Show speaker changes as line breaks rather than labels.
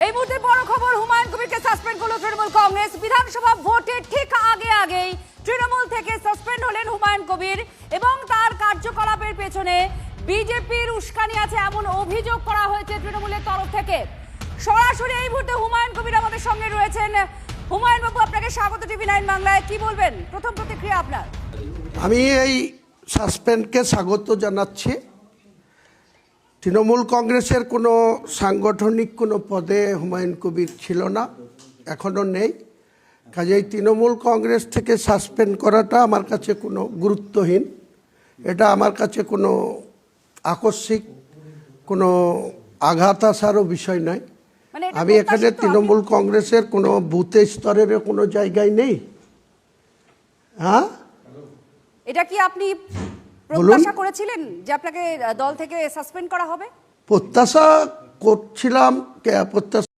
এই মুহূর্তে বড় খবর, হুমায়ুন কবিরকে সাসপেন্ড করলো তৃণমূল কংগ্রেস। বিধানসভা ভোটের ঠিক আগেই তৃণমূল থেকে সাসপেন্ড হলেন হুমায়ুন কবির এবং তার কার্যকলাপের পেছনে বিজেপির উস্কানি আছে এমন অভিযোগ করা হয়েছে তৃণমূলের তরফ থেকে। সরাসরি এই মুহূর্তে হুমায়ুন কবির আমাদের সঙ্গে রয়েছেন। হুমায়ুন বাবু, আপনাকে স্বাগত টিভি 9 বাংলায়। কি বলবেন, প্রথম প্রতিক্রিয়া আপনার?
আমি এই সাসপেন্ডকে স্বাগত জানাচ্ছি। তৃণমূল কংগ্রেসের কোনো সাংগঠনিক কোনো পদে হুমায়ুন কবির ছিল না, এখনও নেই। কাজেই তৃণমূল কংগ্রেস থেকে সাসপেন্ড করাটা আমার কাছে কোনো গুরুত্বহীন, এটা আমার কাছে কোনো আকস্মিক কোনো আঘাত আসারও বিষয় নয়। আমি এখানে তৃণমূল কংগ্রেসের কোনো বুথ স্তরের কোনো জায়গায় নেই। হ্যাঁ,
এটা কি আপনি প্রত্যাশা করেছিলেন যে আপনাকে দল থেকে সাসপেন্ড করা হবে?
প্রত্যাশা করছিলাম, প্রত্যাশা